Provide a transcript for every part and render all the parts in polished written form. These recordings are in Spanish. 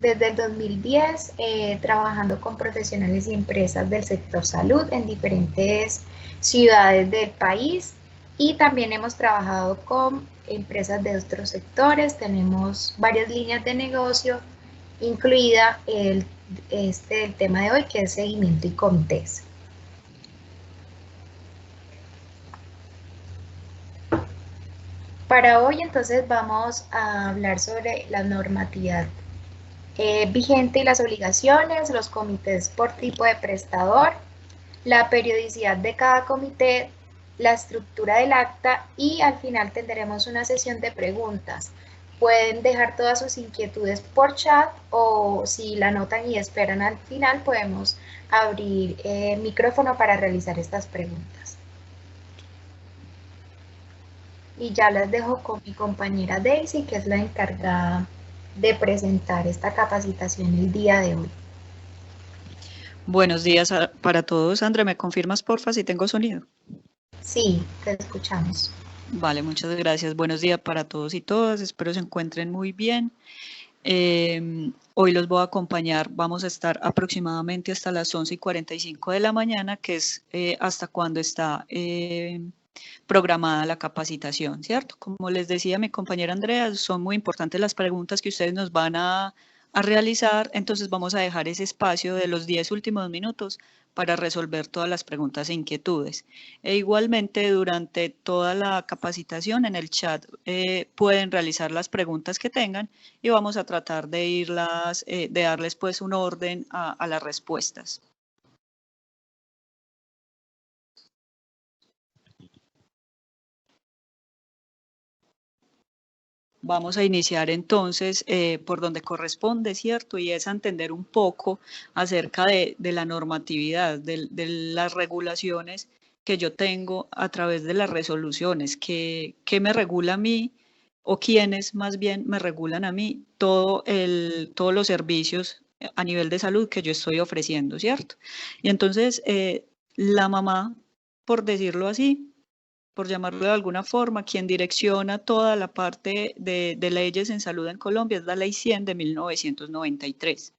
Desde el 2010, trabajando con profesionales y empresas del sector salud en diferentes ciudades del país, y también hemos trabajado con empresas de otros sectores. Tenemos varias líneas de negocio, incluida el tema de hoy, que es seguimiento y comités. Para hoy entonces vamos a hablar sobre la normatividad vigente y las obligaciones, los comités por tipo de prestador, la periodicidad de cada comité, la estructura del acta, y al final tendremos una sesión de preguntas. Pueden dejar todas sus inquietudes por chat, o si la anotan y esperan al final, podemos abrir el micrófono para realizar estas preguntas. Y ya las dejo con mi compañera Daisy, que es la encargada de presentar esta capacitación el día de hoy. Buenos días para todos. Sandra, ¿me confirmas porfa si tengo sonido? Sí, te escuchamos. Vale, muchas gracias. Buenos días para todos y todas. Espero se encuentren muy bien. Hoy los voy a acompañar. Vamos a estar aproximadamente hasta las 11:45 de la mañana, que es hasta cuando está programada la capacitación, ¿cierto? Como les decía mi compañera Andrea, son muy importantes las preguntas que ustedes nos van a realizar, entonces vamos a dejar ese espacio de los 10 últimos minutos para resolver todas las preguntas e inquietudes. E igualmente durante toda la capacitación en el chat pueden realizar las preguntas que tengan y vamos a tratar de darles pues un orden a las respuestas. Vamos a iniciar entonces por donde corresponde, ¿cierto? Y es a entender un poco acerca de la normatividad, de las regulaciones que yo tengo a través de las resoluciones, que me regula a mí, o quiénes más bien me regulan a mí todos los servicios a nivel de salud que yo estoy ofreciendo, ¿cierto? Y entonces la mamá, por decirlo así, por llamarlo de alguna forma, quien direcciona toda la parte de leyes en salud en Colombia es la Ley 100 de 1993.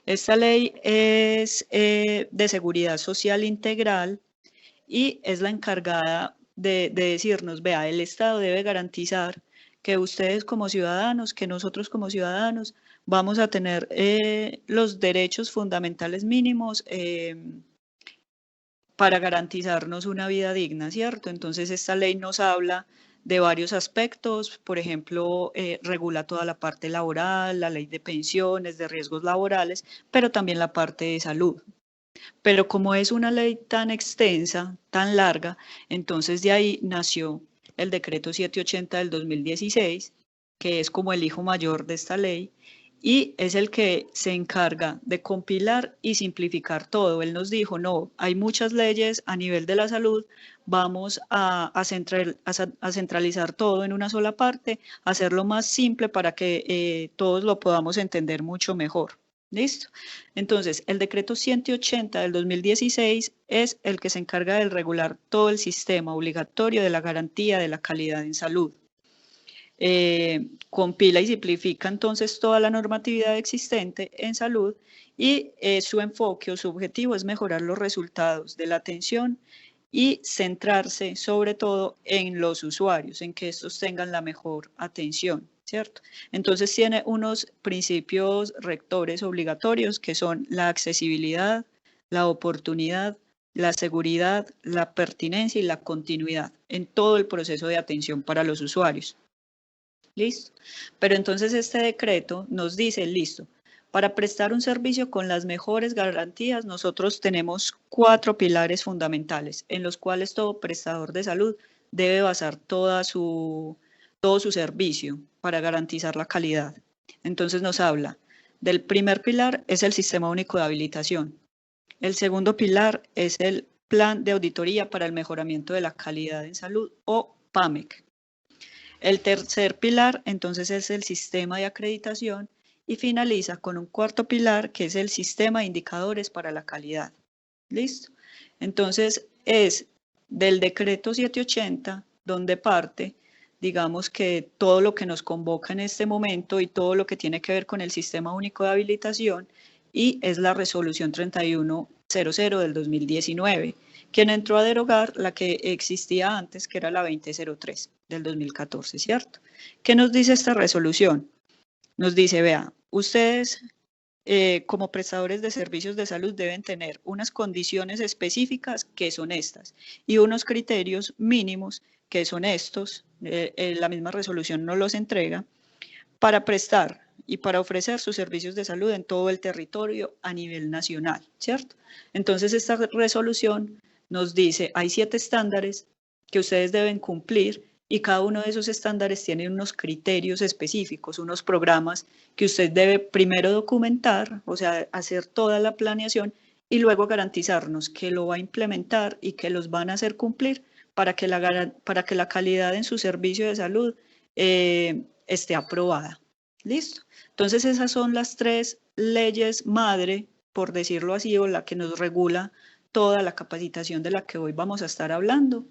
Esta ley es de seguridad social integral y es la encargada de decirnos, vea, el Estado debe garantizar que ustedes como ciudadanos, que nosotros como ciudadanos, vamos a tener los derechos fundamentales mínimos para garantizarnos una vida digna, ¿cierto? Entonces esta ley nos habla de varios aspectos, por ejemplo, regula toda la parte laboral, la ley de pensiones, de riesgos laborales, pero también la parte de salud. Pero como es una ley tan extensa, tan larga, entonces de ahí nació el decreto 780 del 2016, que es como el hijo mayor de esta ley, y es el que se encarga de compilar y simplificar todo. Él nos dijo, no, hay muchas leyes a nivel de la salud, vamos a centralizar todo en una sola parte, hacerlo más simple para que todos lo podamos entender mucho mejor. ¿Listo? Entonces, el decreto 180 del 2016 es el que se encarga de regular todo el sistema obligatorio de la garantía de la calidad en salud. Compila y simplifica entonces toda la normatividad existente en salud y su enfoque o su objetivo es mejorar los resultados de la atención y centrarse sobre todo en los usuarios, en que estos tengan la mejor atención, ¿cierto? Entonces tiene unos principios rectores obligatorios que son la accesibilidad, la oportunidad, la seguridad, la pertinencia y la continuidad en todo el proceso de atención para los usuarios. ¿Listo? Pero entonces este decreto nos dice, listo, para prestar un servicio con las mejores garantías, nosotros tenemos 4 pilares fundamentales en los cuales todo prestador de salud debe basar todo su servicio para garantizar la calidad. Entonces nos habla del primer pilar, es el Sistema Único de Habilitación. El segundo pilar es el Plan de Auditoría para el Mejoramiento de la Calidad en Salud, o PAMEC. El tercer pilar, entonces, es el sistema de acreditación y finaliza con un cuarto pilar, que es el sistema de indicadores para la calidad. ¿Listo? Entonces, es del decreto 780 donde parte digamos que todo lo que nos convoca en este momento y todo lo que tiene que ver con el Sistema Único de Habilitación, y es la resolución 3100 del 2019, quien entró a derogar la que existía antes, que era la 2003 del 2014, ¿cierto? ¿Qué nos dice esta resolución? Nos dice, vea, ustedes como prestadores de servicios de salud deben tener unas condiciones específicas que son estas y unos criterios mínimos que son estos, la misma resolución nos los entrega, para prestar y para ofrecer sus servicios de salud en todo el territorio a nivel nacional, ¿cierto? Entonces esta resolución nos dice, hay 7 estándares que ustedes deben cumplir y cada uno de esos estándares tiene unos criterios específicos, unos programas que usted debe primero documentar, o sea, hacer toda la planeación y luego garantizarnos que lo va a implementar y que los van a hacer cumplir para que la calidad en su servicio de salud esté aprobada. ¿Listo? Entonces esas son las 3 leyes madre, por decirlo así, o la que nos regula toda la capacitación de la que hoy vamos a estar hablando.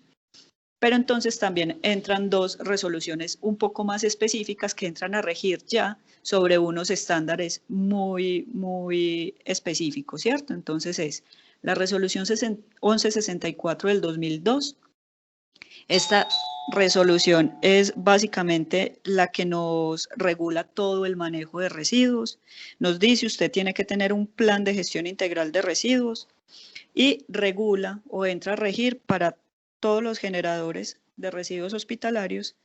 Pero entonces también entran 2 resoluciones un poco más específicas que entran a regir ya sobre unos estándares muy específicos, ¿cierto? Entonces es la resolución 1164 del 2002. Esta resolución es básicamente la que nos regula todo el manejo de residuos. Nos dice usted tiene que tener un plan de gestión integral de residuos y regula o entra a regir para todos los generadores de residuos hospitalarios,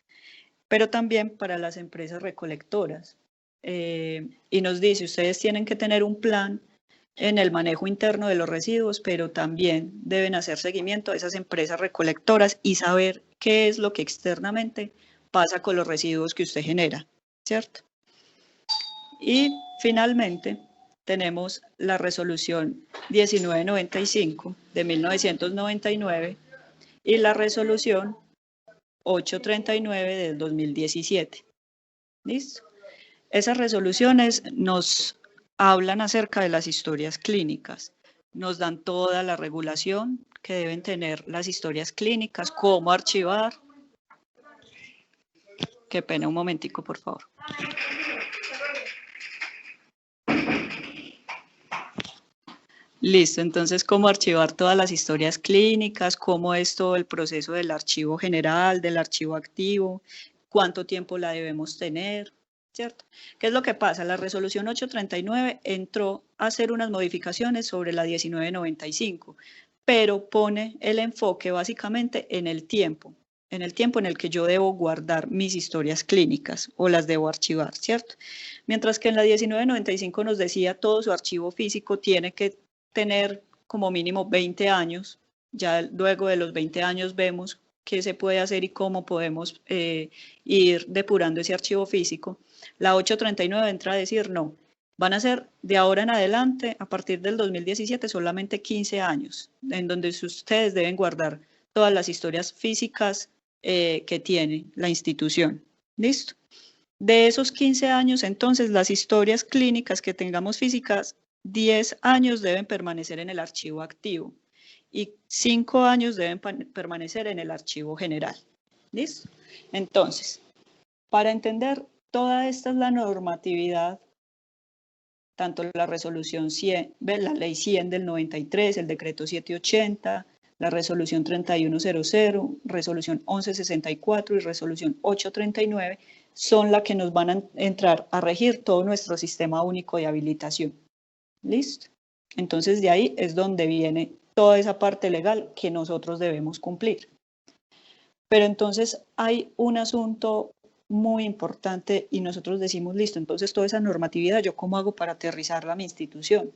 pero también para las empresas recolectoras. Y nos dice ustedes tienen que tener un plan en el manejo interno de los residuos, pero también deben hacer seguimiento a esas empresas recolectoras y saber qué es lo que externamente pasa con los residuos que usted genera, ¿cierto? Y finalmente tenemos la resolución 1995 de 1999 y la resolución 839 del 2017. ¿Listo? Esas resoluciones nos hablan acerca de las historias clínicas, nos dan toda la regulación que deben tener las historias clínicas, cómo archivar. Qué pena, un momentico, por favor. Listo, entonces cómo archivar todas las historias clínicas, cómo es todo el proceso del archivo general, del archivo activo, cuánto tiempo la debemos tener, ¿cierto? ¿Qué es lo que pasa? La resolución 839 entró a hacer unas modificaciones sobre la 1995, pero pone el enfoque básicamente en el tiempo en el que yo debo guardar mis historias clínicas o las debo archivar, ¿cierto? Mientras que en la 1995 nos decía todo su archivo físico tiene que tener como mínimo 20 años, ya luego de los 20 años vemos qué se puede hacer y cómo podemos ir depurando ese archivo físico. La 839 entra a decir no, van a ser de ahora en adelante, a partir del 2017, solamente 15 años, en donde ustedes deben guardar todas las historias físicas que tiene la institución. ¿Listo? De esos 15 años, entonces, las historias clínicas que tengamos físicas, 10 años deben permanecer en el archivo activo y 5 años deben permanecer en el archivo general. ¿Listo? Entonces, para entender toda esta es la normatividad, tanto la resolución 100, la ley 100 del 93, el decreto 780, la resolución 3100, resolución 1164 y resolución 839, son las que nos van a entrar a regir todo nuestro sistema único de habilitación. ¿Listo? Entonces de ahí es donde viene toda esa parte legal que nosotros debemos cumplir. Pero entonces hay un asunto muy importante y nosotros decimos, listo, entonces toda esa normatividad, ¿yo cómo hago para aterrizarla a mi institución?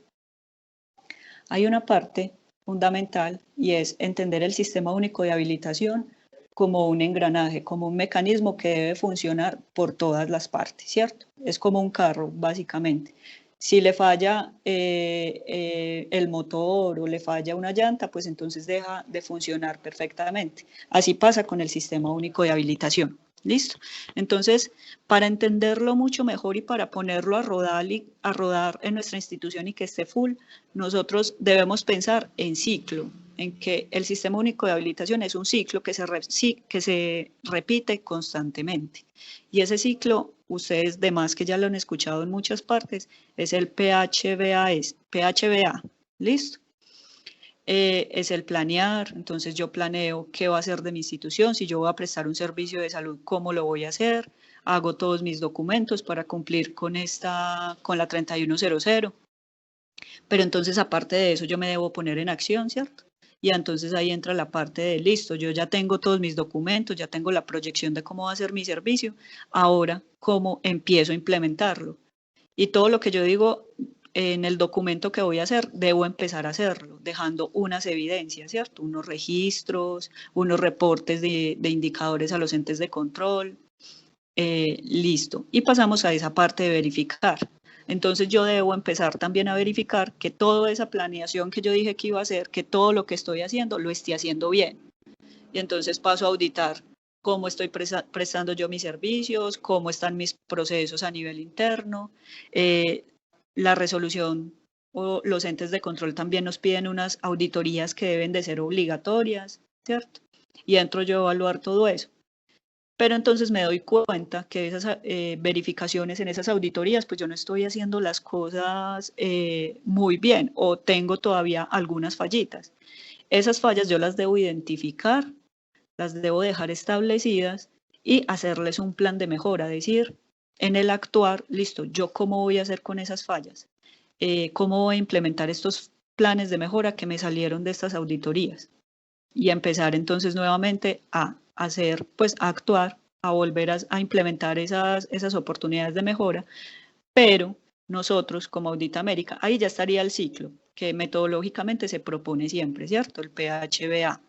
Hay una parte fundamental y es entender el sistema único de habilitación como un engranaje, como un mecanismo que debe funcionar por todas las partes, ¿cierto? Es como un carro, básicamente. Si le falla el motor o le falla una llanta, pues entonces deja de funcionar perfectamente. Así pasa con el sistema único de habilitación. ¿Listo? Entonces, para entenderlo mucho mejor y para ponerlo a rodar en nuestra institución y que esté full, nosotros debemos pensar en ciclo. en que el Sistema Único de Habilitación es un ciclo que se repite constantemente. Y ese ciclo, ustedes demás que ya lo han escuchado en muchas partes, es el PHBA, ¿listo? Es el planear, entonces yo planeo qué va a hacer de mi institución, si yo voy a prestar un servicio de salud, cómo lo voy a hacer, hago todos mis documentos para cumplir con la 3100, pero entonces aparte de eso yo me debo poner en acción, ¿cierto? Y entonces ahí entra la parte de listo, yo ya tengo todos mis documentos, ya tengo la proyección de cómo va a ser mi servicio, ahora cómo empiezo a implementarlo. Y todo lo que yo digo en el documento que voy a hacer, debo empezar a hacerlo, dejando unas evidencias, ¿cierto? Unos registros, unos reportes de indicadores a los entes de control, listo. Y pasamos a esa parte de verificar. Entonces yo debo empezar también a verificar que toda esa planeación que yo dije que iba a hacer, que todo lo que estoy haciendo, lo esté haciendo bien. Y entonces paso a auditar cómo estoy prestando yo mis servicios, cómo están mis procesos a nivel interno. La resolución o los entes de control también nos piden unas auditorías que deben de ser obligatorias, ¿cierto? Y entro yo a evaluar todo eso. Pero entonces me doy cuenta que esas verificaciones en esas auditorías, pues yo no estoy haciendo las cosas muy bien o tengo todavía algunas fallitas. Esas fallas yo las debo identificar, las debo dejar establecidas y hacerles un plan de mejora, decir, en el actuar, listo, yo cómo voy a hacer con esas fallas, cómo voy a implementar estos planes de mejora que me salieron de estas auditorías y empezar entonces nuevamente a hacer, pues a actuar, a volver a implementar esas oportunidades de mejora, pero nosotros como Audita América, ahí ya estaría el ciclo que metodológicamente se propone siempre, ¿cierto? El PHBA.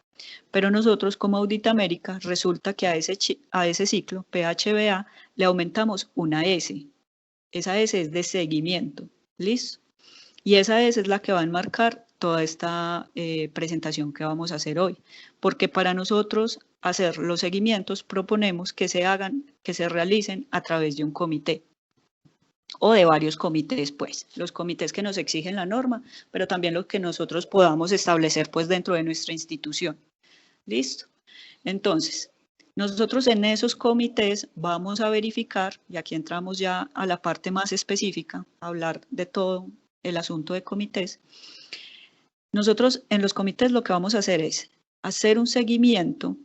Pero nosotros como Audita América resulta que a ese ciclo PHBA le aumentamos una S. Esa S es de seguimiento, ¿listo? Y esa S es la que va a enmarcar toda esta presentación que vamos a hacer hoy, porque para nosotros hacer los seguimientos proponemos que se realicen a través de un comité o de varios comités, pues, los comités que nos exigen la norma, pero también los que nosotros podamos establecer pues dentro de nuestra institución. ¿Listo? Entonces, nosotros en esos comités vamos a verificar, y aquí entramos ya a la parte más específica, a hablar de todo el asunto de comités. Nosotros en los comités lo que vamos a hacer es hacer un seguimiento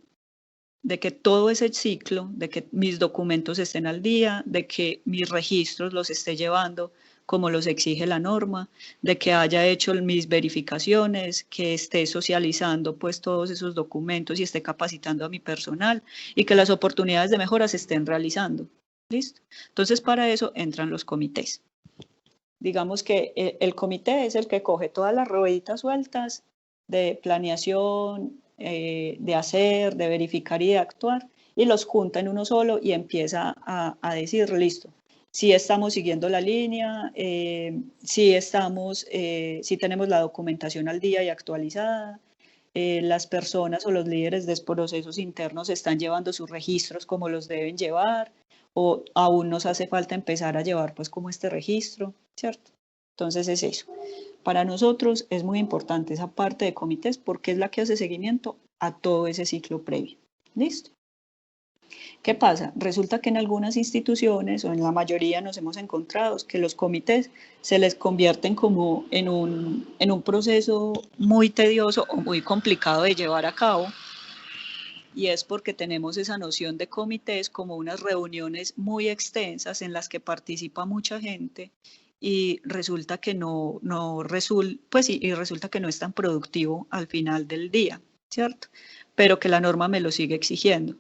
de que todo ese ciclo, de que mis documentos estén al día, de que mis registros los esté llevando como los exige la norma, de que haya hecho mis verificaciones, que esté socializando pues todos esos documentos y esté capacitando a mi personal y que las oportunidades de mejora se estén realizando. ¿Listo? Entonces para eso entran los comités. Digamos que el comité es el que coge todas las rueditas sueltas de planeación, de hacer, de verificar y de actuar, y los junta en uno solo y empieza a decir, listo, si estamos siguiendo la línea, si tenemos la documentación al día y actualizada, las personas o los líderes de procesos internos están llevando sus registros como los deben llevar, o aún nos hace falta empezar a llevar pues como este registro, ¿cierto? Entonces es eso. Para nosotros es muy importante esa parte de comités porque es la que hace seguimiento a todo ese ciclo previo. ¿Listo? ¿Qué pasa? Resulta que en algunas instituciones o en la mayoría nos hemos encontrado que los comités se les convierten como en un proceso muy tedioso o muy complicado de llevar a cabo, y es porque tenemos esa noción de comités como unas reuniones muy extensas en las que participa mucha gente y resulta que resulta que no es tan productivo al final del día, ¿cierto? Pero que la norma me lo sigue exigiendo.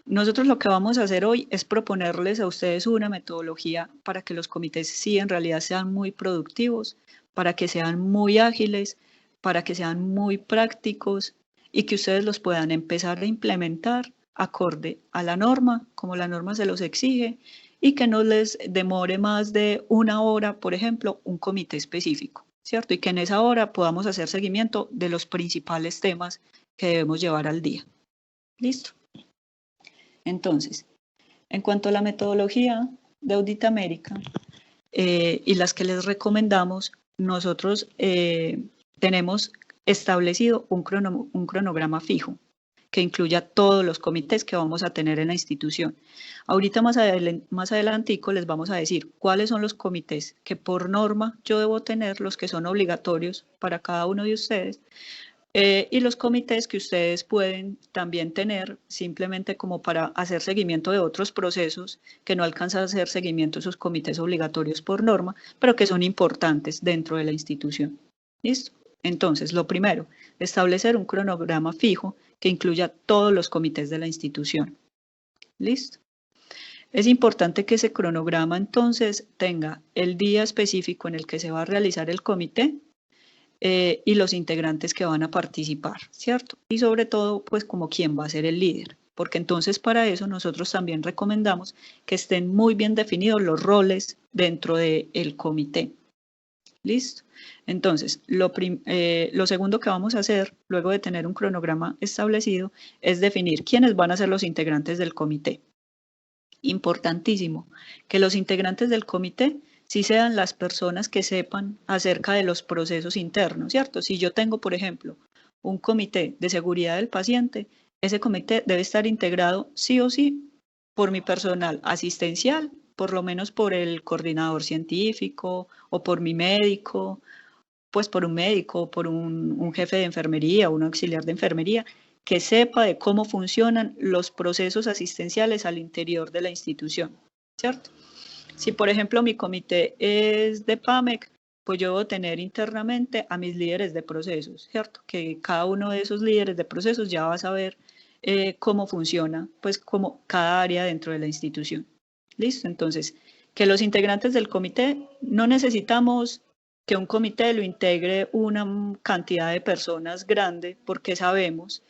Nosotros lo que vamos a hacer hoy es proponerles a ustedes una metodología para que los comités sí en realidad sean muy productivos, para que sean muy ágiles, para que sean muy prácticos y que ustedes los puedan empezar a implementar acorde a la norma, como la norma se los exige, y que no les demore más de una hora, por ejemplo, un comité específico, ¿cierto? Y que en esa hora podamos hacer seguimiento de los principales temas que debemos llevar al día. ¿Listo? Entonces, en cuanto a la metodología de Audita América y las que les recomendamos, nosotros tenemos establecido un cronograma fijo que incluya todos los comités que vamos a tener en la institución. Ahorita más adelantico les vamos a decir cuáles son los comités que por norma yo debo tener, los que son obligatorios para cada uno de ustedes, y los comités que ustedes pueden también tener simplemente como para hacer seguimiento de otros procesos que no alcanzan a hacer seguimiento de esos comités obligatorios por norma, pero que son importantes dentro de la institución. ¿Listo? Entonces, lo primero, establecer un cronograma fijo que incluya todos los comités de la institución. ¿Listo? Es importante que ese cronograma entonces tenga el día específico en el que se va a realizar el comité, y los integrantes que van a participar, ¿cierto? Y sobre todo, pues como quién va a ser el líder, porque entonces para eso nosotros también recomendamos que estén muy bien definidos los roles dentro del comité. ¿Listo? Entonces, lo segundo que vamos a hacer, luego de tener un cronograma establecido, es definir quiénes van a ser los integrantes del comité. Importantísimo, que los integrantes del comité sí sean las personas que sepan acerca de los procesos internos, ¿cierto? Si yo tengo, por ejemplo, un comité de seguridad del paciente, ese comité debe estar integrado sí o sí por mi personal asistencial, por lo menos por el coordinador científico o por mi médico, pues por un médico, por un jefe de enfermería, un auxiliar de enfermería, que sepa de cómo funcionan los procesos asistenciales al interior de la institución, ¿cierto? Si, por ejemplo, mi comité es de PAMEC, pues yo debo tener internamente a mis líderes de procesos, ¿cierto? Que cada uno de esos líderes de procesos ya va a saber cómo funciona, pues, como cada área dentro de la institución. ¿Listo? Entonces, que los integrantes del comité, no necesitamos que un comité lo integre una cantidad de personas grande, porque sabemos,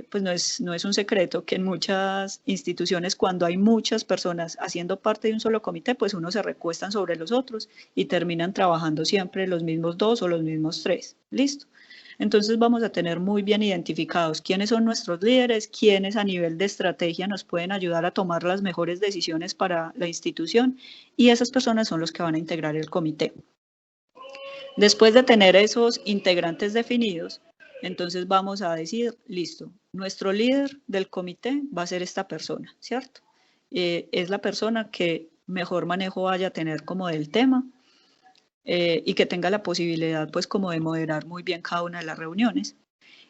pues no es un secreto que en muchas instituciones, cuando hay muchas personas haciendo parte de un solo comité, pues unos se recuestan sobre los otros y terminan trabajando siempre los mismos 2 o los mismos 3. ¿Listo? Entonces vamos a tener muy bien identificados quiénes son nuestros líderes, quiénes a nivel de estrategia nos pueden ayudar a tomar las mejores decisiones para la institución, y esas personas son los que van a integrar el comité. Después de tener esos integrantes definidos, entonces vamos a decir, listo, nuestro líder del comité va a ser esta persona, ¿cierto? Es la persona que mejor manejo vaya a tener como del tema, y que tenga la posibilidad pues como de moderar muy bien cada una de las reuniones.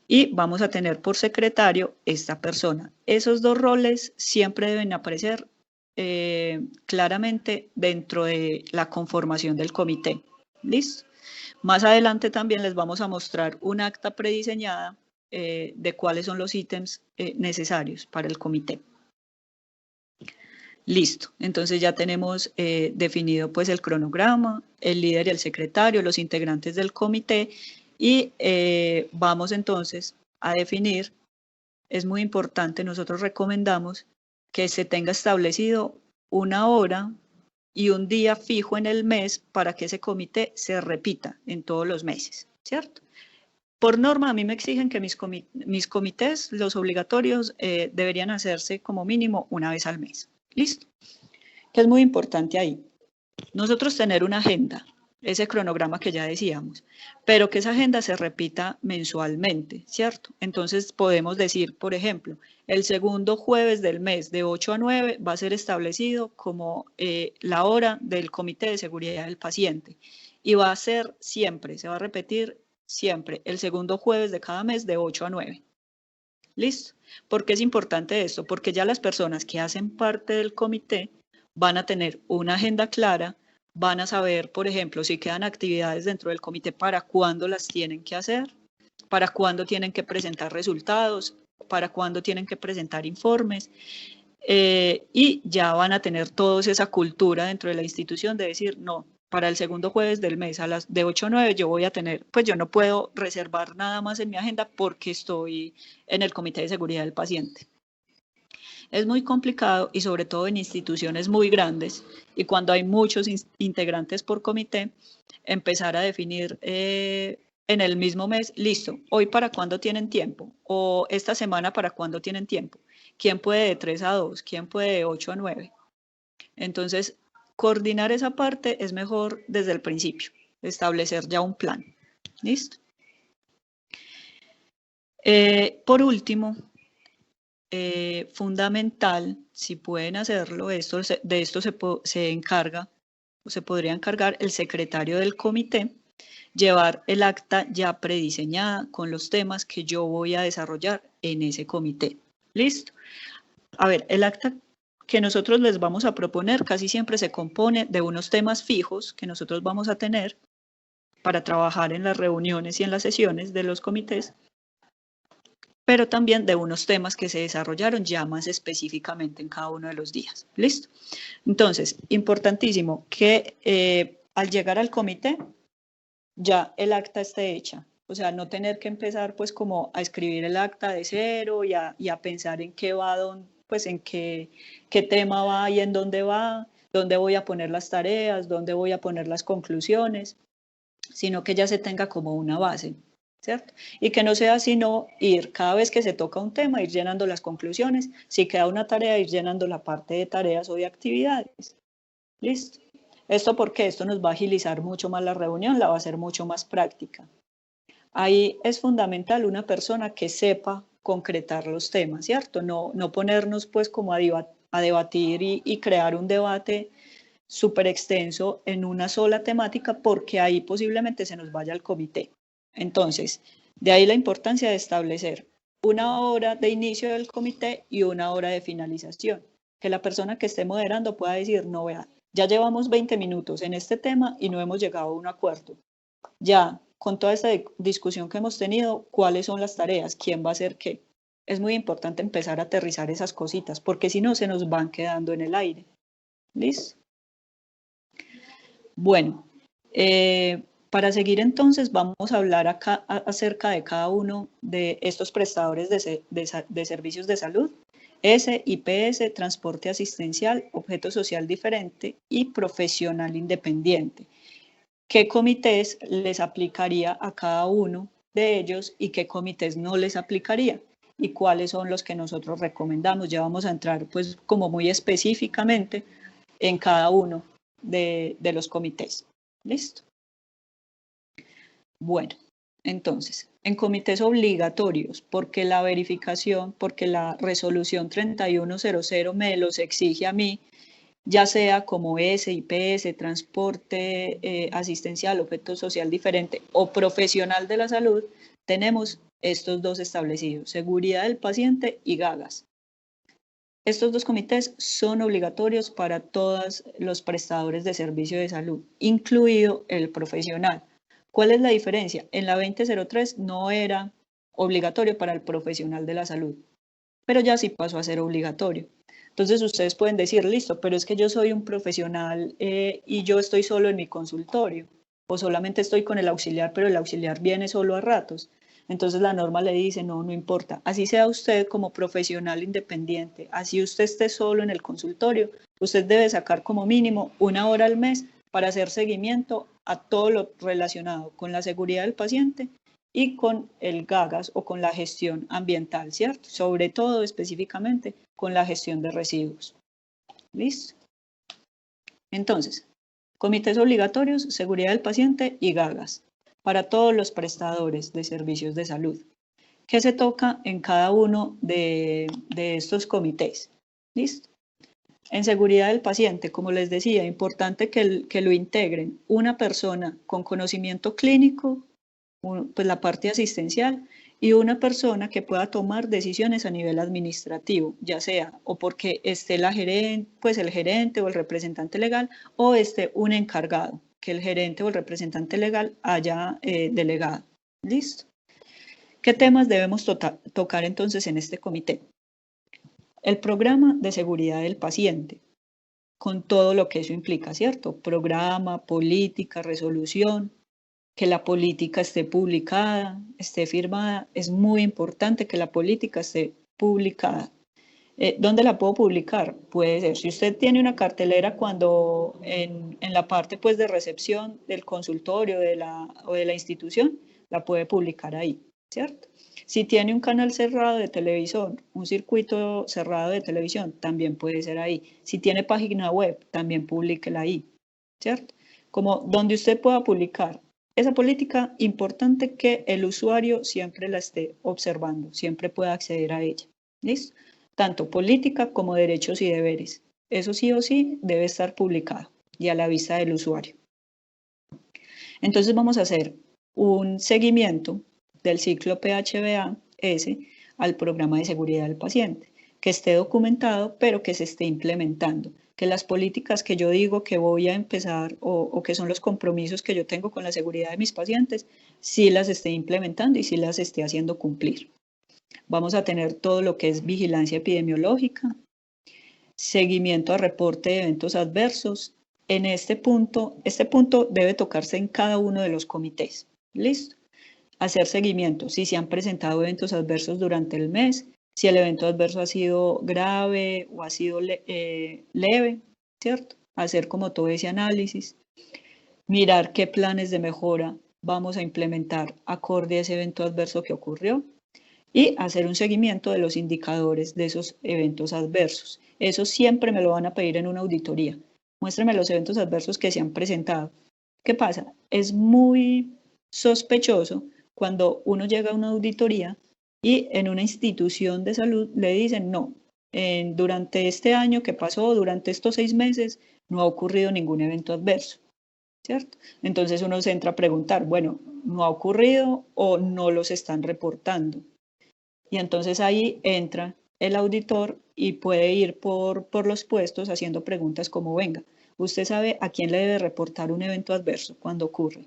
Y vamos a tener por secretario esta persona. Esos dos roles siempre deben aparecer claramente dentro de la conformación del comité. ¿Listo? Más adelante también les vamos a mostrar un acta prediseñada de cuáles son los ítems necesarios para el comité. Listo, entonces ya tenemos definido pues el cronograma, el líder y el secretario, los integrantes del comité, y vamos entonces a definir, es muy importante, nosotros recomendamos que se tenga establecido una hora y un día fijo en el mes para que ese comité se repita en todos los meses, ¿cierto? Por norma, a mí me exigen que mis comités, los obligatorios, deberían hacerse como mínimo una vez al mes. ¿Listo? Que es muy importante ahí. Nosotros tener una agenda, ese cronograma que ya decíamos, pero que esa agenda se repita mensualmente, ¿cierto? Entonces podemos decir, por ejemplo, el segundo jueves del mes de 8 a 9 va a ser establecido como la hora del comité de seguridad del paciente, y va a ser siempre, se va a repetir siempre, el segundo jueves de cada mes de 8 a 9. ¿Listo? ¿Por qué es importante esto? Porque ya las personas que hacen parte del comité van a tener una agenda clara, van a saber, por ejemplo, si quedan actividades dentro del comité, para cuándo las tienen que hacer, para cuándo tienen que presentar resultados, para cuándo tienen que presentar informes, y ya van a tener todos esa cultura dentro de la institución de decir, no, para el segundo jueves del mes a las de 8 a 9 yo voy a tener, pues yo no puedo reservar nada más en mi agenda porque estoy en el comité de seguridad del paciente. Es muy complicado, y sobre todo en instituciones muy grandes y cuando hay muchos integrantes por comité, empezar a definir en el mismo mes, listo, hoy para cuándo tienen tiempo, o esta semana para cuándo tienen tiempo. ¿Quién puede de 3 a 2? ¿Quién puede de 8 a 9? Entonces, coordinar esa parte es mejor desde el principio, establecer ya un plan. ¿Listo? Por último, fundamental, si pueden hacerlo, de esto se encarga, o se podría encargar el secretario del comité, llevar el acta ya prediseñada con los temas que yo voy a desarrollar en ese comité. ¿Listo? A ver, el acta que nosotros les vamos a proponer casi siempre se compone de unos temas fijos que nosotros vamos a tener para trabajar en las reuniones y en las sesiones de los comités, pero también de unos temas que se desarrollaron ya más específicamente en cada uno de los días. ¿Listo? Entonces, importantísimo que al llegar al comité ya el acta esté hecha. O sea, no tener que empezar pues como a escribir el acta de cero y a pensar en qué va, pues en qué tema va y en dónde va, dónde voy a poner las tareas, dónde voy a poner las conclusiones, sino que ya se tenga como una base, ¿cierto? Y que no sea sino ir cada vez que se toca un tema, ir llenando las conclusiones, si queda una tarea, ir llenando la parte de tareas o de actividades. ¿Listo? ¿Esto por qué? Esto nos va a agilizar mucho más la reunión, la va a hacer mucho más práctica. Ahí es fundamental una persona que sepa concretar los temas, ¿cierto? No ponernos pues como a debatir y crear un debate súper extenso en una sola temática porque ahí posiblemente se nos vaya al comité. Entonces, de ahí la importancia de establecer una hora de inicio del comité y una hora de finalización. Que la persona que esté moderando pueda decir, no, vea, ya llevamos 20 minutos en este tema y no hemos llegado a un acuerdo. Ya, con toda esta discusión que hemos tenido, ¿cuáles son las tareas? ¿Quién va a hacer qué? Es muy importante empezar a aterrizar esas cositas, porque si no, se nos van quedando en el aire. ¿Listo? Bueno, para seguir entonces vamos a hablar acá acerca de cada uno de estos prestadores de servicios de salud. IPS, transporte asistencial, objeto social diferente y profesional independiente. ¿Qué comités les aplicaría a cada uno de ellos y qué comités no les aplicaría? Y cuáles son los que nosotros recomendamos. Ya vamos a entrar pues como muy específicamente en cada uno de los comités. ¿Listo? Bueno, entonces, en comités obligatorios, porque la verificación, porque la resolución 3100 me los exige a mí, ya sea como IPS, transporte asistencial, objeto social diferente o profesional de la salud, tenemos estos dos establecidos, seguridad del paciente y GAGAS. Estos dos comités son obligatorios para todos los prestadores de servicio de salud, incluido el profesional. ¿Cuál es la diferencia? En la 2003 no era obligatorio para el profesional de la salud, pero ya sí pasó a ser obligatorio. Entonces ustedes pueden decir, listo, pero es que yo soy un profesional y yo estoy solo en mi consultorio, o solamente estoy con el auxiliar, pero el auxiliar viene solo a ratos. Entonces la norma le dice, no importa, así sea usted como profesional independiente, así usted esté solo en el consultorio, usted debe sacar como mínimo 1 hora al mes para hacer seguimiento a todo lo relacionado con la seguridad del paciente y con el GAGAS o con la gestión ambiental, ¿cierto? Sobre todo específicamente con la gestión de residuos. ¿Listo? Entonces, comités obligatorios, seguridad del paciente y GAGAS para todos los prestadores de servicios de salud. ¿Qué se toca en cada uno de estos comités? ¿Listo? En seguridad del paciente, como les decía, importante que lo integren una persona con conocimiento clínico, pues la parte asistencial, y una persona que pueda tomar decisiones a nivel administrativo, ya sea o porque esté pues el gerente o el representante legal, o esté un encargado, que el gerente o el representante legal haya delegado. ¿Listo? ¿Qué temas debemos tocar entonces en este comité? El programa de seguridad del paciente, con todo lo que eso implica, ¿cierto? Programa, política, resolución, que la política esté publicada, esté firmada. Es muy importante que la política esté publicada. ¿Dónde la puedo publicar? Puede ser, si usted tiene una cartelera cuando en la parte pues de recepción del consultorio o de la institución, la puede publicar ahí, ¿cierto? Si tiene un canal cerrado de televisión, un circuito cerrado de televisión, también puede ser ahí. Si tiene página web, también publíquela ahí, ¿cierto? Como donde usted pueda publicar Esa política, importante que el usuario siempre la esté observando, siempre pueda acceder a ella. ¿Listo? Tanto política como derechos y deberes. Eso sí o sí debe estar publicado y a la vista del usuario. Entonces vamos a hacer un seguimiento del ciclo PHBA-S al programa de seguridad del paciente, que esté documentado, pero que se esté implementando, que las políticas que yo digo que voy a empezar o que son los compromisos que yo tengo con la seguridad de mis pacientes, sí las esté implementando y sí las esté haciendo cumplir. Vamos a tener todo lo que es vigilancia epidemiológica, seguimiento a reporte de eventos adversos. En este punto debe tocarse en cada uno de los comités. ¿Listo? Hacer seguimiento, si se han presentado eventos adversos durante el mes, si el evento adverso ha sido grave o ha sido leve, ¿cierto? Hacer como todo ese análisis, mirar qué planes de mejora vamos a implementar acorde a ese evento adverso que ocurrió y hacer un seguimiento de los indicadores de esos eventos adversos. Eso siempre me lo van a pedir en una auditoría. Muéstrame los eventos adversos que se han presentado. ¿Qué pasa? Es muy sospechoso cuando uno llega a una auditoría y en una institución de salud le dicen, no, durante este año que pasó, durante estos 6 meses, no ha ocurrido ningún evento adverso, ¿cierto? Entonces uno se entra a preguntar, bueno, ¿no ha ocurrido o no los están reportando? Y entonces ahí entra el auditor y puede ir por los puestos haciendo preguntas como, venga, ¿usted sabe a quién le debe reportar un evento adverso cuando ocurre?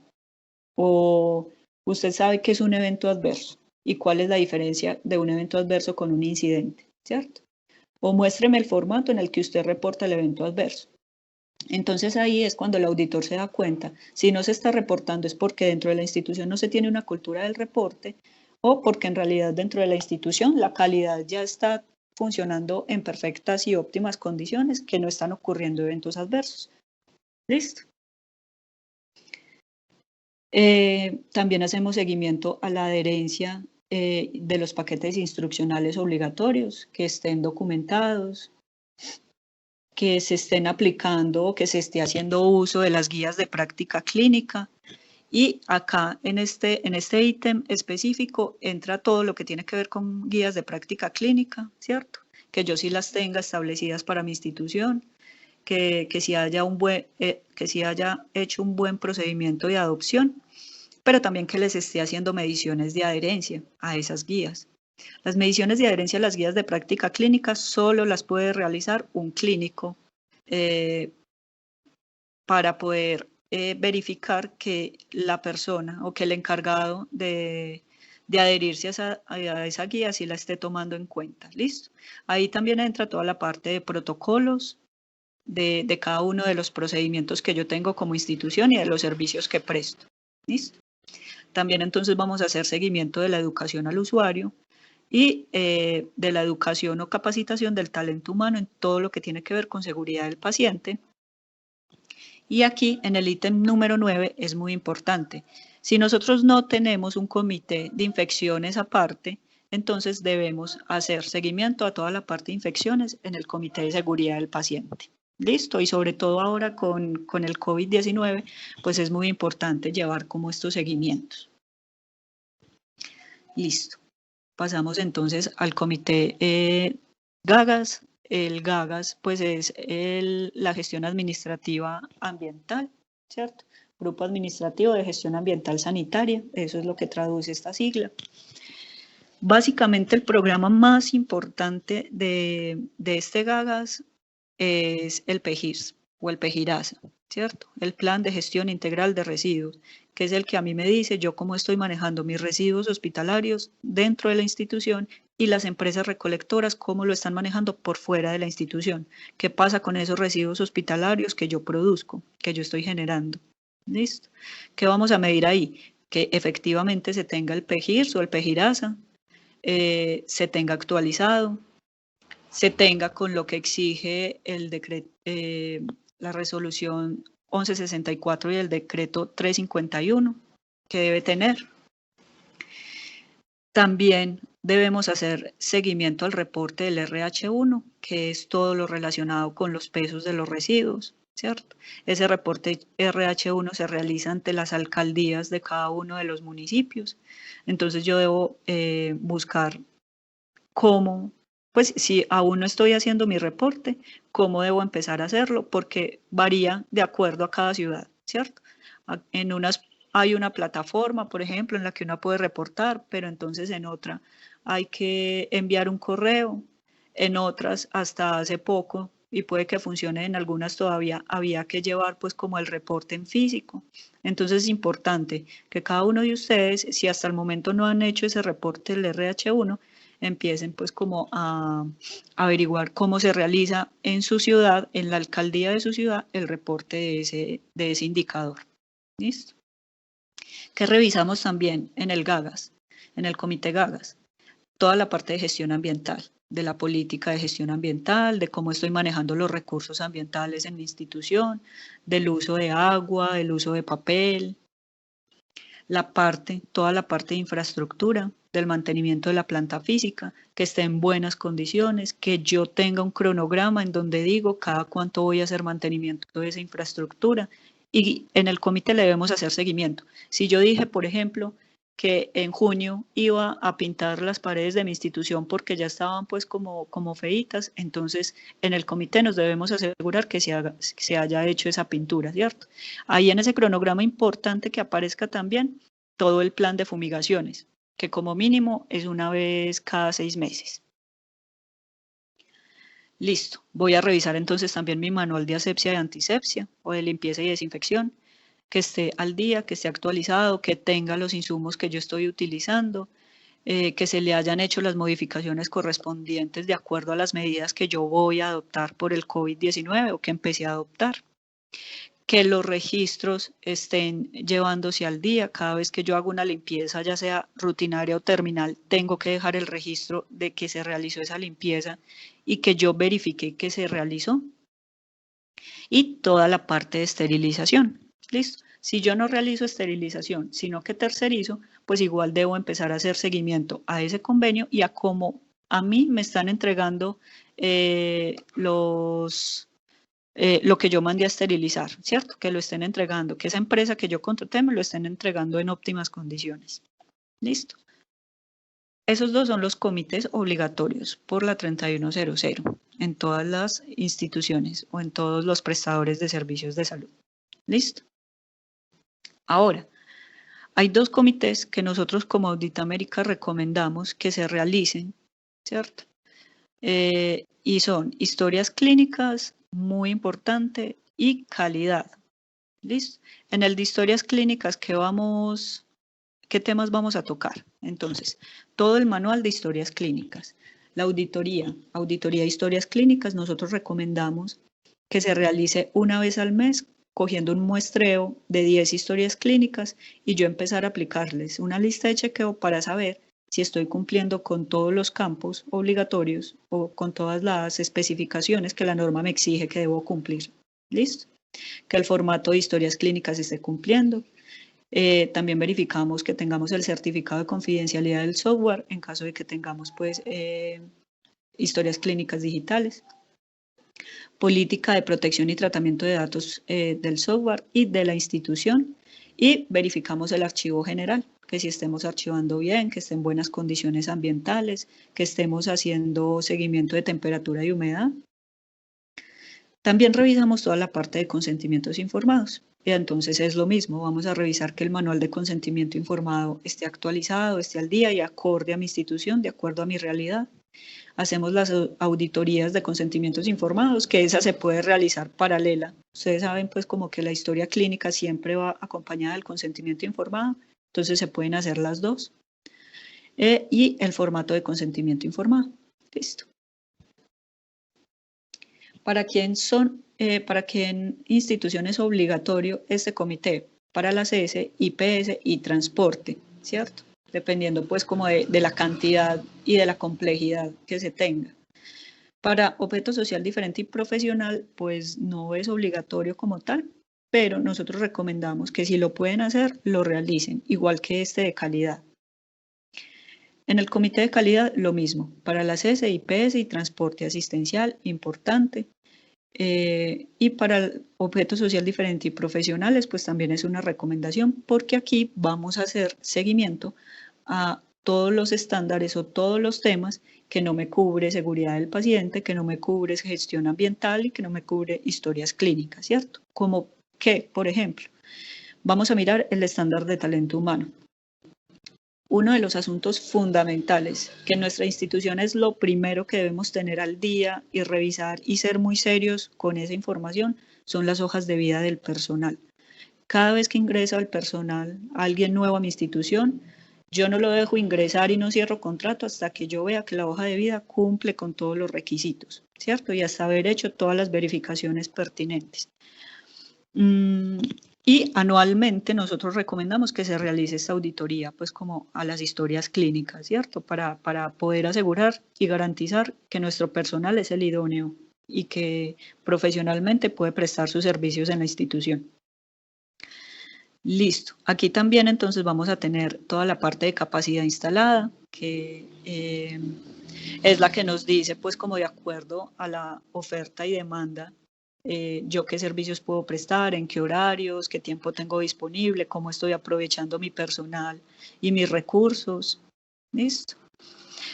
O usted sabe qué es un evento adverso y cuál es la diferencia de un evento adverso con un incidente, ¿cierto? O muéstreme el formato en el que usted reporta el evento adverso. Entonces ahí es cuando el auditor se da cuenta, si no se está reportando es porque dentro de la institución no se tiene una cultura del reporte o porque en realidad dentro de la institución la calidad ya está funcionando en perfectas y óptimas condiciones, que no están ocurriendo eventos adversos. ¿Listo? También hacemos seguimiento a la adherencia de los paquetes instruccionales obligatorios, que estén documentados, que se estén aplicando o que se esté haciendo uso de las guías de práctica clínica. Y acá en este ítem específico entra todo lo que tiene que ver con guías de práctica clínica, ¿cierto? Que yo sí las tenga establecidas para mi institución, que sí haya hecho un buen procedimiento de adopción, pero también que les esté haciendo mediciones de adherencia a esas guías. Las mediciones de adherencia a las guías de práctica clínica solo las puede realizar un clínico para poder verificar que la persona o que el encargado de adherirse a esa guía sí la esté tomando en cuenta. ¿Listo? Ahí también entra toda la parte de protocolos de cada uno de los procedimientos que yo tengo como institución y de los servicios que presto. ¿Listo? También entonces vamos a hacer seguimiento de la educación al usuario y de la educación o capacitación del talento humano en todo lo que tiene que ver con seguridad del paciente. Y aquí en el ítem número 9 es muy importante. Si nosotros no tenemos un comité de infecciones aparte, entonces debemos hacer seguimiento a toda la parte de infecciones en el comité de seguridad del paciente. Listo, y sobre todo ahora con el COVID-19, pues es muy importante llevar como estos seguimientos. Listo. Pasamos entonces al comité GAGAS. El GAGAS pues es la gestión administrativa ambiental, ¿cierto? Grupo Administrativo de Gestión Ambiental Sanitaria, eso es lo que traduce esta sigla. Básicamente el programa más importante de este GAGAS es el PEGIRS o el PEGIRASA, ¿cierto? El Plan de Gestión Integral de Residuos, que es el que a mí me dice yo cómo estoy manejando mis residuos hospitalarios dentro de la institución y las empresas recolectoras cómo lo están manejando por fuera de la institución. ¿Qué pasa con esos residuos hospitalarios que yo produzco, que yo estoy generando? ¿Listo? ¿Qué vamos a medir ahí? Que efectivamente se tenga el PEGIRS o el PEGIRASA, se tenga actualizado, se tenga con lo que exige el decreto, la resolución 1164 y el decreto 351 que debe tener. También debemos hacer seguimiento al reporte del RH1, que es todo lo relacionado con los pesos de los residuos. ¿cierto? Ese reporte RH1 se realiza ante las alcaldías de cada uno de los municipios. Entonces yo debo buscar cómo, pues si aún no estoy haciendo mi reporte, cómo debo empezar a hacerlo, porque varía de acuerdo a cada ciudad, ¿cierto? En unas hay una plataforma, por ejemplo, en la que uno puede reportar, pero entonces en otra hay que enviar un correo, en otras hasta hace poco, y puede que funcione en algunas todavía, había que llevar pues como el reporte en físico. Entonces es importante que cada uno de ustedes, si hasta el momento no han hecho ese reporte del RH1, empiecen pues como a averiguar cómo se realiza en su ciudad, en la alcaldía de su ciudad, el reporte de ese indicador. ¿Listo? ¿Qué revisamos también en el GAGAS, en el Comité GAGAS? Toda la parte de gestión ambiental, de la política de gestión ambiental, de cómo estoy manejando los recursos ambientales en mi institución, del uso de agua, del uso de papel, toda la parte de infraestructura, del mantenimiento de la planta física, que esté en buenas condiciones, que yo tenga un cronograma en donde digo cada cuánto voy a hacer mantenimiento de esa infraestructura, y en el comité le debemos hacer seguimiento. Si yo dije, por ejemplo, que en junio iba a pintar las paredes de mi institución porque ya estaban pues como feitas, entonces en el comité nos debemos asegurar que se haya hecho esa pintura, ¿cierto? Ahí en ese cronograma importante que aparezca también todo el plan de fumigaciones, que como mínimo es una vez cada 6 meses. Listo, voy a revisar entonces también mi manual de asepsia y antisepsia o de limpieza y desinfección, que esté al día, que esté actualizado, que tenga los insumos que yo estoy utilizando, que se le hayan hecho las modificaciones correspondientes de acuerdo a las medidas que yo voy a adoptar por el COVID-19 o que empecé a adoptar. Que los registros estén llevándose al día. Cada vez que yo hago una limpieza, ya sea rutinaria o terminal, tengo que dejar el registro de que se realizó esa limpieza y que yo verifique que se realizó. Y toda la parte de esterilización. ¿Listo? Si yo no realizo esterilización, sino que tercerizo, pues igual debo empezar a hacer seguimiento a ese convenio y a cómo a mí me están entregando lo que yo mandé a esterilizar, ¿cierto? Que lo estén entregando, que esa empresa que yo contraté me lo estén entregando en óptimas condiciones. ¿Listo? Esos dos son los comités obligatorios por la 3100 en todas las instituciones o en todos los prestadores de servicios de salud. ¿Listo? Ahora, hay dos comités que nosotros como Audit América recomendamos que se realicen, ¿cierto? Y son historias clínicas, muy importante, y calidad. ¿Listo? En el de historias clínicas, ¿qué temas vamos a tocar? Entonces, todo el manual de historias clínicas. La auditoría de historias clínicas, nosotros recomendamos que se realice una vez al mes, cogiendo un muestreo de 10 historias clínicas y yo empezar a aplicarles una lista de chequeo para saber si estoy cumpliendo con todos los campos obligatorios o con todas las especificaciones que la norma me exige que debo cumplir. ¿Listo? Que el formato de historias clínicas esté cumpliendo. También verificamos que tengamos el certificado de confidencialidad del software en caso de que tengamos pues historias clínicas digitales. Política de protección y tratamiento de datos del software y de la institución, y verificamos el archivo general, que si estemos archivando bien, que esté en buenas condiciones ambientales, que estemos haciendo seguimiento de temperatura y humedad. También revisamos toda la parte de consentimientos informados. Y entonces es lo mismo, vamos a revisar que el manual de consentimiento informado esté actualizado, esté al día y acorde a mi institución, de acuerdo a mi realidad. Hacemos las auditorías de consentimientos informados, que esa se puede realizar paralela. Ustedes saben pues como que la historia clínica siempre va acompañada del consentimiento informado, entonces se pueden hacer las dos. Y el formato de consentimiento informado. Listo. ¿Para quién institución es obligatorio este comité? Para la CS, IPS y transporte, ¿cierto? Dependiendo pues como de la cantidad y de la complejidad que se tenga. Para objeto social diferente y profesional, pues no es obligatorio como tal, pero nosotros recomendamos que si lo pueden hacer, lo realicen, igual que este de calidad. En el comité de calidad, lo mismo, para la CS, IPS y transporte asistencial, importante. Y para el objeto social diferente y profesionales, pues también es una recomendación, porque aquí vamos a hacer seguimiento a todos los estándares o todos los temas que no me cubre seguridad del paciente, que no me cubre gestión ambiental y que no me cubre historias clínicas, ¿cierto? Como que, por ejemplo, vamos a mirar el estándar de talento humano. Uno de los asuntos fundamentales que en nuestra institución es lo primero que debemos tener al día y revisar y ser muy serios con esa información son las hojas de vida del personal. Cada vez que ingresa el personal, alguien nuevo a mi institución, yo no lo dejo ingresar y no cierro contrato hasta que yo vea que la hoja de vida cumple con todos los requisitos, ¿cierto? Y hasta haber hecho todas las verificaciones pertinentes. Y anualmente nosotros recomendamos que se realice esta auditoría, pues como a las historias clínicas, ¿cierto? Para poder asegurar y garantizar que nuestro personal es el idóneo y que profesionalmente puede prestar sus servicios en la institución. Listo. Aquí también entonces vamos a tener toda la parte de capacidad instalada, que es la que nos dice, pues como de acuerdo a la oferta y demanda, yo qué servicios puedo prestar, en qué horarios, qué tiempo tengo disponible, cómo estoy aprovechando mi personal y mis recursos. Listo.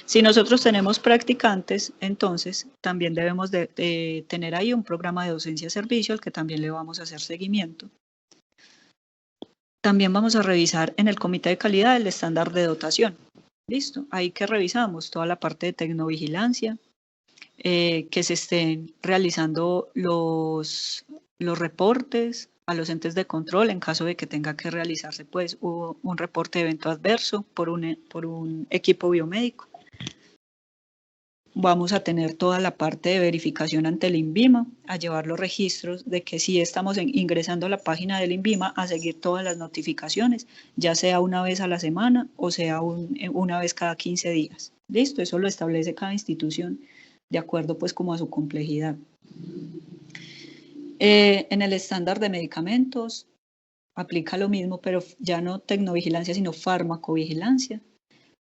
Si nosotros tenemos practicantes, entonces también debemos de tener ahí un programa de docencia-servicio al que también le vamos a hacer seguimiento. También vamos a revisar en el comité de calidad el estándar de dotación. Listo, ahí que revisamos toda la parte de tecnovigilancia, que se estén realizando los reportes a los entes de control en caso de que tenga que realizarse pues un reporte de evento adverso por un equipo biomédico. Vamos a tener toda la parte de verificación ante el INVIMA, a llevar los registros de que sí estamos ingresando a la página del INVIMA, a seguir todas las notificaciones, ya sea una vez a la semana o sea una vez cada 15 días. Listo, eso lo establece cada institución de acuerdo pues como a su complejidad. En el estándar de medicamentos aplica lo mismo, pero ya no tecnovigilancia, sino farmacovigilancia.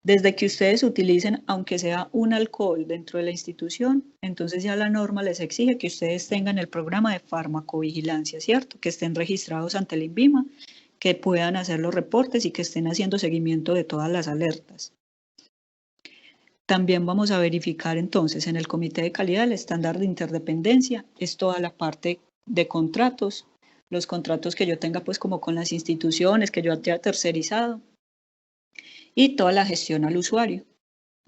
Desde que ustedes utilicen, aunque sea un alcohol dentro de la institución, entonces ya la norma les exige que ustedes tengan el programa de farmacovigilancia, ¿cierto? Que estén registrados ante el INVIMA, que puedan hacer los reportes y que estén haciendo seguimiento de todas las alertas. También vamos a verificar entonces en el comité de calidad el estándar de interdependencia, es toda la parte de contratos, los contratos que yo tenga pues como con las instituciones que yo haya tercerizado, y toda la gestión al usuario.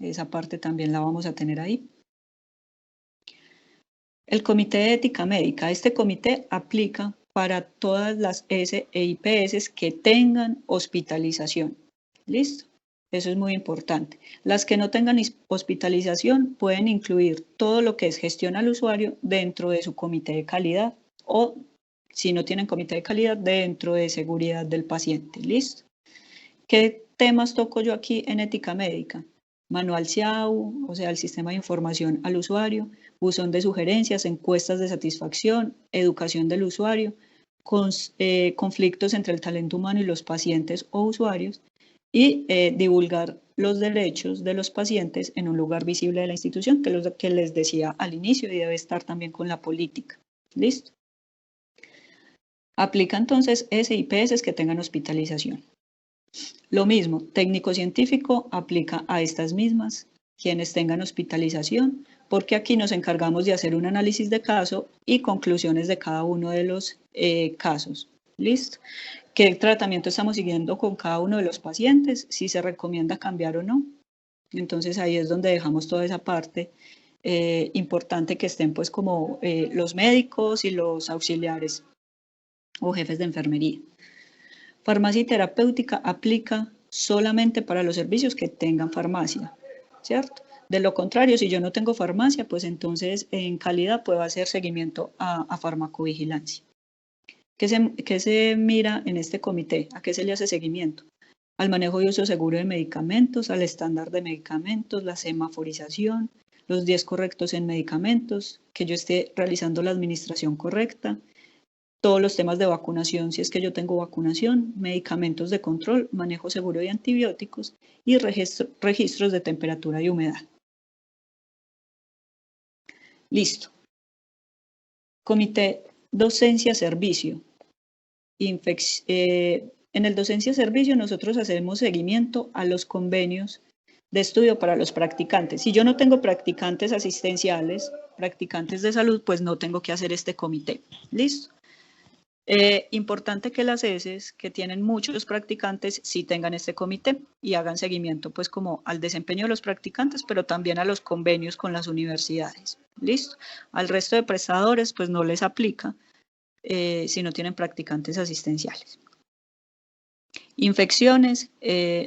Esa parte también la vamos a tener ahí. El Comité de Ética Médica. Este comité aplica para todas las S e IPS que tengan hospitalización. ¿Listo? Eso es muy importante. Las que no tengan hospitalización pueden incluir todo lo que es gestión al usuario dentro de su comité de calidad o, si no tienen comité de calidad, dentro de seguridad del paciente. ¿Listo? ¿Qué temas toco yo aquí en ética médica? Manual CIAU, o sea, el sistema de información al usuario, buzón de sugerencias, encuestas de satisfacción, educación del usuario, conflictos entre el talento humano y los pacientes o usuarios, y divulgar los derechos de los pacientes en un lugar visible de la institución, que es lo que les decía al inicio, y debe estar también con la política. ¿Listo? Aplica entonces SIPS que tengan hospitalización. Lo mismo, técnico-científico aplica a estas mismas, quienes tengan hospitalización, porque aquí nos encargamos de hacer un análisis de caso y conclusiones de cada uno de los casos. ¿Listo? ¿Qué tratamiento estamos siguiendo con cada uno de los pacientes? Si se recomienda cambiar o no. Entonces ahí es donde dejamos toda esa parte importante que estén pues como los médicos y los auxiliares o jefes de enfermería. Farmacia y terapéutica aplica solamente para los servicios que tengan farmacia, ¿cierto? De lo contrario, si yo no tengo farmacia, pues entonces en calidad puedo hacer seguimiento a farmacovigilancia. ¿Qué se mira en este comité? ¿A qué se le hace seguimiento? Al manejo y uso seguro de medicamentos, al estándar de medicamentos, la semaforización, los 10 correctos en medicamentos, que yo esté realizando la administración correcta, todos los temas de vacunación, si es que yo tengo vacunación, medicamentos de control, manejo seguro de antibióticos y registros de temperatura y humedad. Listo. Comité docencia-servicio. En el docencia-servicio nosotros hacemos seguimiento a los convenios de estudio para los practicantes. Si yo no tengo practicantes asistenciales, practicantes de salud, pues no tengo que hacer este comité. ¿Listo? Importante que las ESES que tienen muchos practicantes sí tengan este comité y hagan seguimiento pues como al desempeño de los practicantes, pero también a los convenios con las universidades. ¿Listo? Al resto de prestadores pues no les aplica si no tienen practicantes asistenciales. Infecciones,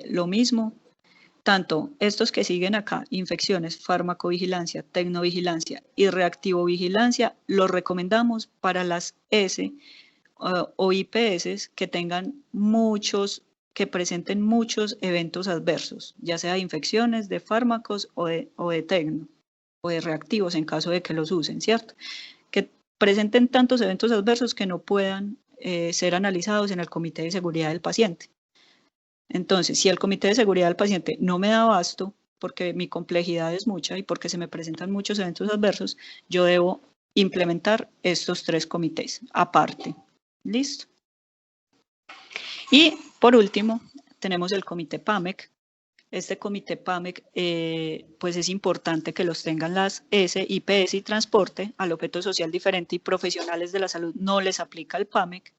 lo mismo. Tanto estos que siguen acá, infecciones, farmacovigilancia, tecnovigilancia y reactivovigilancia, los recomendamos para las S o IPS que tengan que presenten muchos eventos adversos, ya sea de infecciones, de fármacos o de tecno, o de reactivos en caso de que los usen, ¿cierto? Que presenten tantos eventos adversos que no puedan ser analizados en el Comité de Seguridad del Paciente. Entonces, si el Comité de Seguridad del Paciente no me da abasto, porque mi complejidad es mucha y porque se me presentan muchos eventos adversos, yo debo implementar estos 3 comités aparte. ¿Listo? Y por último, tenemos el Comité PAMEC. Este Comité PAMEC, pues es importante que los tengan las S, IPS y Transporte. Al objeto social diferente y profesionales de la salud no les aplica el PAMEC.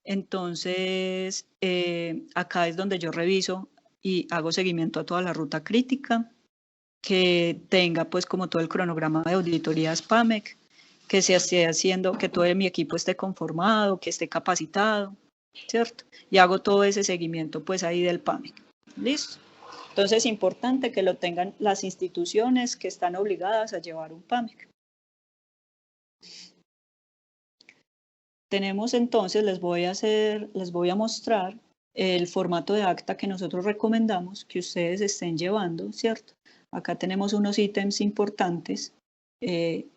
Entonces, acá es donde yo reviso y hago seguimiento a toda la ruta crítica, que tenga pues como todo el cronograma de auditorías PAMEC, que se esté haciendo, que todo mi equipo esté conformado, que esté capacitado, ¿cierto? Y hago todo ese seguimiento pues ahí del PAMEC. ¿Listo? Entonces es importante que lo tengan las instituciones que están obligadas a llevar un PAMEC. Tenemos entonces, les voy a mostrar el formato de acta que nosotros recomendamos que ustedes estén llevando, ¿cierto? Acá tenemos unos ítems importantes. El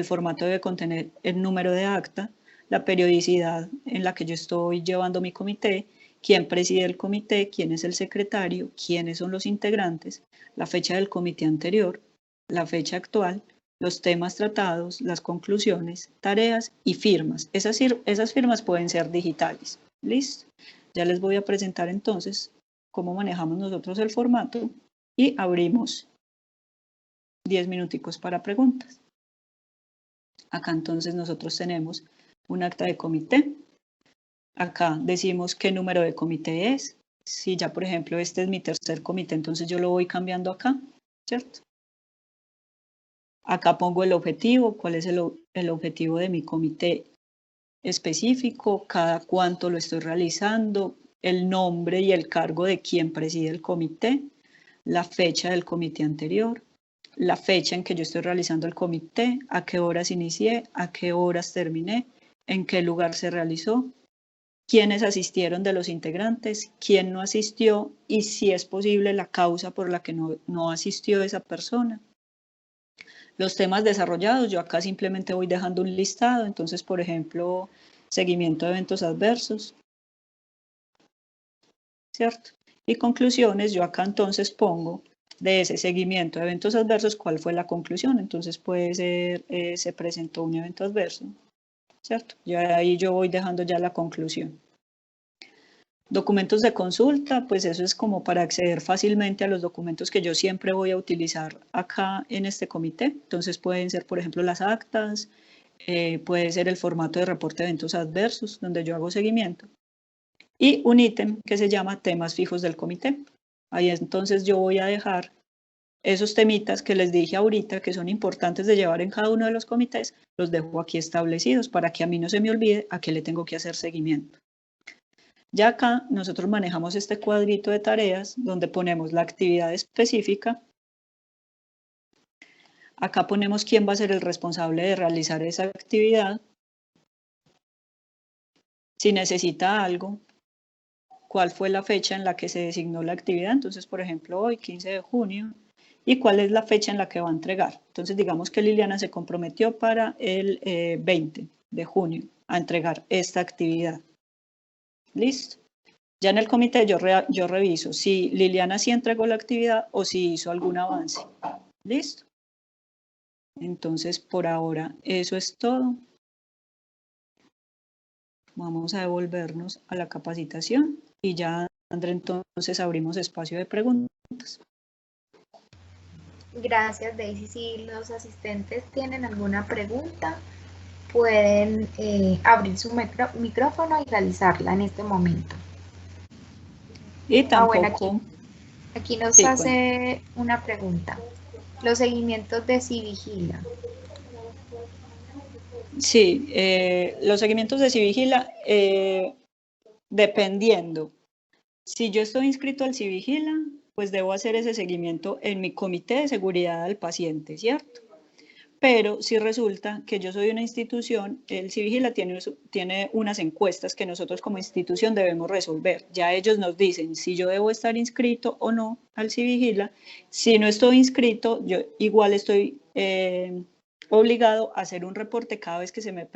formato debe contener el número de acta, la periodicidad en la que yo estoy llevando mi comité, quién preside el comité, quién es el secretario, quiénes son los integrantes, la fecha del comité anterior, la fecha actual, los temas tratados, las conclusiones, tareas y firmas. Esas firmas pueden ser digitales. ¿Listo? Ya les voy a presentar entonces cómo manejamos nosotros el formato y abrimos 10 minuticos para preguntas. Acá entonces nosotros tenemos un acta de comité. Acá decimos qué número de comité es. Si ya, por ejemplo, este es mi tercer comité, entonces yo lo voy cambiando acá, ¿cierto? Acá pongo el objetivo, cuál es el objetivo de mi comité específico, cada cuánto lo estoy realizando, el nombre y el cargo de quien preside el comité, la fecha del comité anterior, la fecha en que yo estoy realizando el comité, a qué horas inicié, a qué horas terminé, en qué lugar se realizó, quiénes asistieron de los integrantes, quién no asistió y si es posible la causa por la que no asistió esa persona. Los temas desarrollados, yo acá simplemente voy dejando un listado, entonces, por ejemplo, seguimiento de eventos adversos, ¿cierto? Y conclusiones, yo acá entonces pongo de ese seguimiento de eventos adversos, ¿cuál fue la conclusión? Entonces puede ser, se presentó un evento adverso, ¿cierto? Ya ahí yo voy dejando ya la conclusión. Documentos de consulta, pues eso es como para acceder fácilmente a los documentos que yo siempre voy a utilizar acá en este comité. Entonces pueden ser, por ejemplo, las actas, puede ser el formato de reporte de eventos adversos, donde yo hago seguimiento. Y un ítem que se llama temas fijos del comité. Ahí entonces yo voy a dejar esos temitas que les dije ahorita que son importantes de llevar en cada uno de los comités, los dejo aquí establecidos para que a mí no se me olvide a qué le tengo que hacer seguimiento. Ya acá nosotros manejamos este cuadrito de tareas donde ponemos la actividad específica. Acá ponemos quién va a ser el responsable de realizar esa actividad. Si necesita algo, cuál fue la fecha en la que se designó la actividad. Entonces, por ejemplo, hoy, 15 de junio. ¿Y cuál es la fecha en la que va a entregar? Entonces, digamos que Liliana se comprometió para el 20 de junio a entregar esta actividad. ¿Listo? Ya en el comité yo reviso si Liliana sí entregó la actividad o si hizo algún avance. ¿Listo? Entonces, por ahora, eso es todo. Vamos a devolvernos a la capacitación y ya, André, entonces abrimos espacio de preguntas. Gracias, Daisy. Si los asistentes tienen alguna pregunta, pueden abrir su micrófono y realizarla en este momento. Y tampoco... Bueno, aquí nos sí, hace una pregunta. Los seguimientos de Civigila. Sí, los seguimientos de Civigila, dependiendo. Si yo estoy inscrito al Civigila, pues debo hacer ese seguimiento en mi comité de seguridad al paciente, ¿cierto? Pero si resulta que yo soy una institución, el Civigila tiene unas encuestas que nosotros como institución debemos resolver. Ya ellos nos dicen si yo debo estar inscrito o no al Civigila. Si no estoy inscrito, yo igual estoy obligado a hacer un reporte cada vez que se me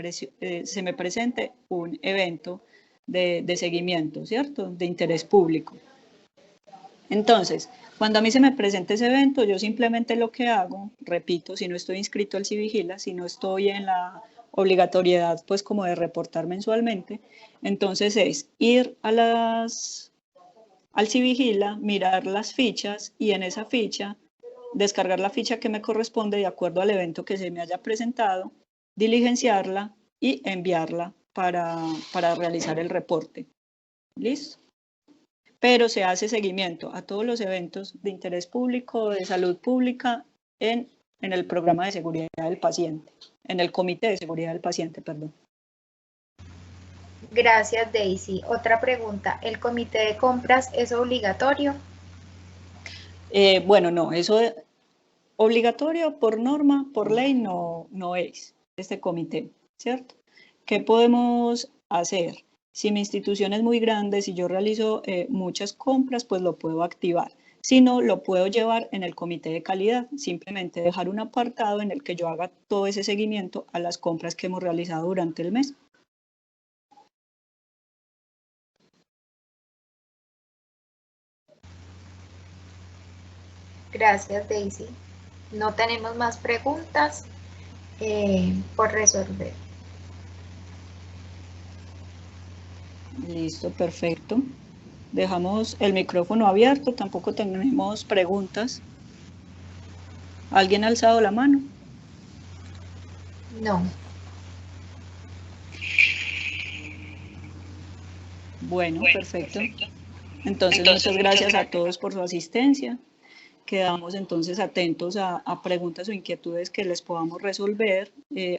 presente un evento de seguimiento, ¿cierto? De interés público. Entonces, cuando a mí se me presenta ese evento, yo simplemente lo que hago, repito, si no estoy inscrito al Civigila, si no estoy en la obligatoriedad, pues como de reportar mensualmente, entonces es ir al Civigila, mirar las fichas y en esa ficha, descargar la ficha que me corresponde de acuerdo al evento que se me haya presentado, diligenciarla y enviarla para realizar el reporte. ¿Listo? Pero se hace seguimiento a todos los eventos de interés público, de salud pública, en el programa de seguridad del paciente, en el comité de seguridad del paciente, perdón. Gracias, Daisy. Otra pregunta, ¿el comité de compras es obligatorio? Bueno, no, eso es obligatorio por norma, por ley, no es este comité, ¿cierto? ¿Qué podemos hacer? Si mi institución es muy grande, si yo realizo muchas compras, pues lo puedo activar. Si no, lo puedo llevar en el comité de calidad, simplemente dejar un apartado en el que yo haga todo ese seguimiento a las compras que hemos realizado durante el mes. Gracias, Daisy. No tenemos más preguntas por resolver. Listo, perfecto. Dejamos el micrófono abierto, tampoco tenemos preguntas. ¿Alguien ha alzado la mano? No. Bueno, perfecto. Entonces, muchas gracias a todos por su asistencia. Quedamos entonces atentos a preguntas o inquietudes que les podamos resolver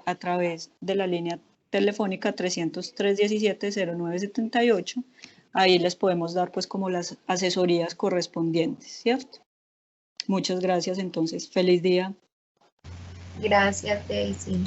a través de la línea telefónica 300-317-0978. Ahí les podemos dar pues como las asesorías correspondientes, ¿cierto? Muchas gracias entonces. Feliz día. Gracias, Daisy.